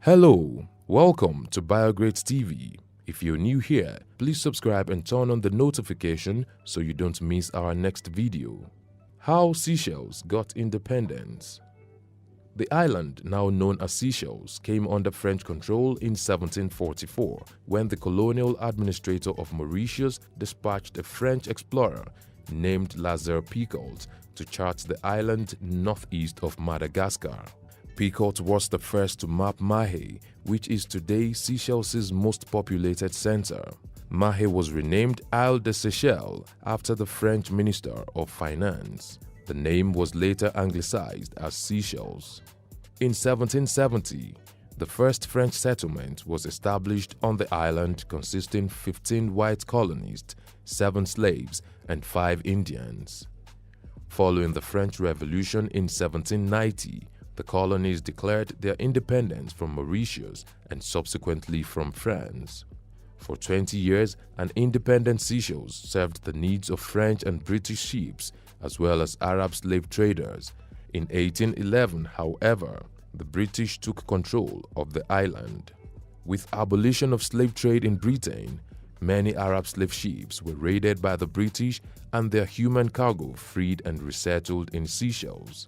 Hello, welcome to BioGreat TV. If you're new here, please subscribe and turn on the notification so you don't miss our next video. How Seychelles got independence. The island, now known as Seychelles, came under French control in 1744 when the colonial administrator of Mauritius dispatched a French explorer named Lazare Picault to chart the island northeast of Madagascar. Picault was the first to map Mahe, which is today Seychelles' most populated center. Mahe was renamed Isle de Seychelles after the French Minister of Finance. The name was later anglicized as Seychelles. In 1770, the first French settlement was established on the island consisting 15 white colonists, 7 slaves, and 5 Indians. Following the French Revolution in 1790, the colonies declared their independence from Mauritius and subsequently from France. For 20 years, an independent Seychelles served the needs of French and British ships as well as Arab slave traders. In 1811, however, the British took control of the island. With abolition of slave trade in Britain, many Arab slave ships were raided by the British and their human cargo freed and resettled in Seychelles.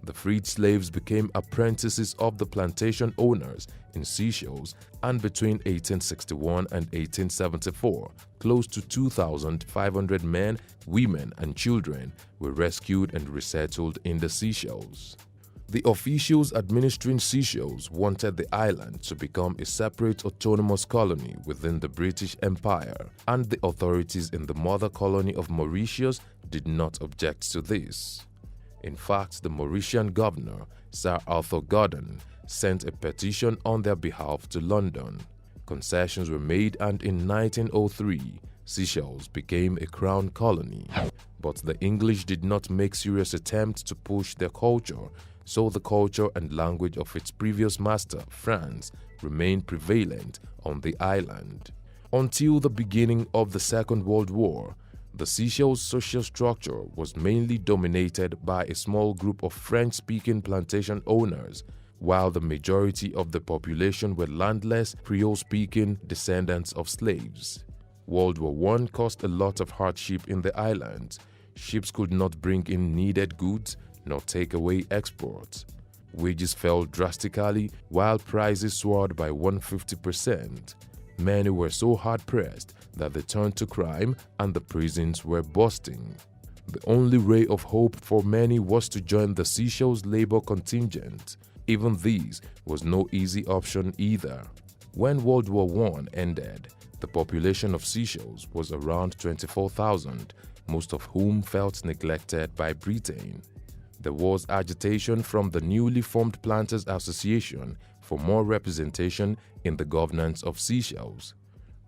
The freed slaves became apprentices of the plantation owners in Seychelles, and between 1861 and 1874, close to 2,500 men, women, and children were rescued and resettled in the Seychelles. The officials administering Seychelles wanted the island to become a separate autonomous colony within the British Empire, and the authorities in the mother colony of Mauritius did not object to this. In fact, the Mauritian governor, Sir Arthur Gordon, sent a petition on their behalf to London. Concessions were made, and in 1903, Seychelles became a crown colony. But the English did not make serious attempts to push their culture, so the culture and language of its previous master, France, remained prevalent on the island. Until the beginning of the Second World War, the Seychelles social structure was mainly dominated by a small group of French-speaking plantation owners, while the majority of the population were landless, Creole-speaking descendants of slaves. World War I caused a lot of hardship in the islands. Ships could not bring in needed goods nor take away exports. Wages fell drastically, while prices soared by 150%. Many were so hard-pressed that they turned to crime, and the prisons were bursting. The only ray of hope for many was to join the Seychelles labor contingent. Even this was no easy option either. When World War I ended, the population of Seychelles was around 24,000, most of whom felt neglected by Britain. There was agitation from the newly formed Planters Association for more representation in the governance of Seychelles.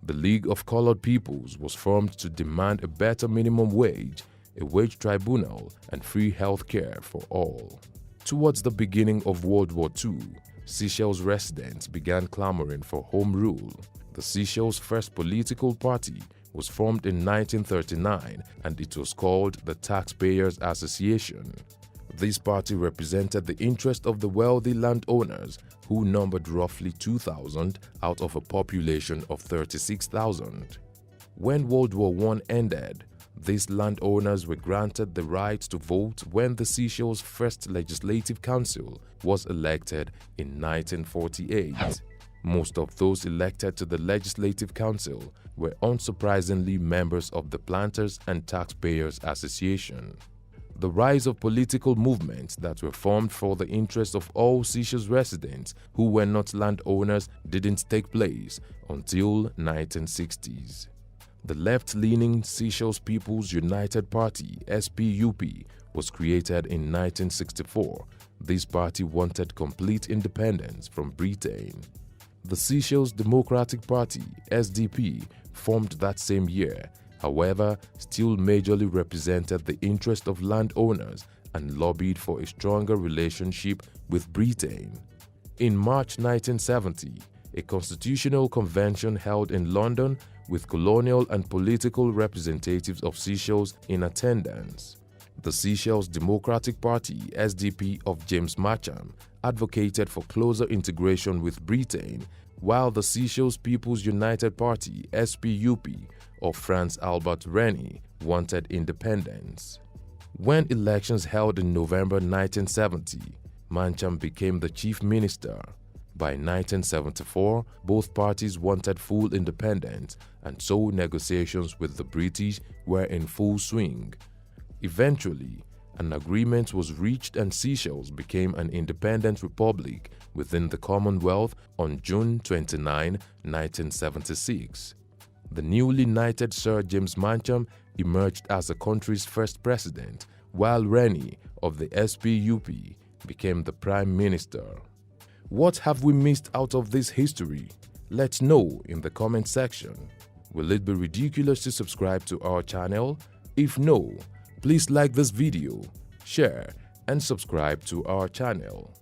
The League of Colored Peoples was formed to demand a better minimum wage, a wage tribunal, and free health care for all. Towards the beginning of World War II, Seychelles residents began clamoring for home rule. The Seychelles' first political party was formed in 1939, and it was called the Taxpayers Association. This party represented the interest of the wealthy landowners, who numbered roughly 2,000 out of a population of 36,000. When World War I ended, these landowners were granted the right to vote when the Seychelles' first Legislative Council was elected in 1948. Most of those elected to the Legislative Council were unsurprisingly members of the Planters and Taxpayers Association. The rise of political movements that were formed for the interest of all Seychelles residents who were not landowners didn't take place until 1960s. The left-leaning Seychelles People's United Party (SPUP) was created in 1964. This party wanted complete independence from Britain. The Seychelles Democratic Party (SDP) formed that same year, however, still majorly represented the interest of landowners and lobbied for a stronger relationship with Britain. In March 1970, a constitutional convention held in London with colonial and political representatives of Seychelles in attendance. The Seychelles Democratic Party (SDP) of James Macham advocated for closer integration with Britain, while the Seychelles People's United Party (SPUP) of Franz Albert Rene wanted independence. When elections held in November 1970, Macham became the chief minister. By 1974, both parties wanted full independence, and so negotiations with the British were in full swing. Eventually, an agreement was reached and Seychelles became an independent republic within the Commonwealth on June 29, 1976. The newly knighted Sir James Macham emerged as the country's first president, while Rene of the SPUP became the prime minister. What have we missed out of this history? Let's know in the comment section. Will it be ridiculous to subscribe to our channel? If no, please like this video, share, and subscribe to our channel.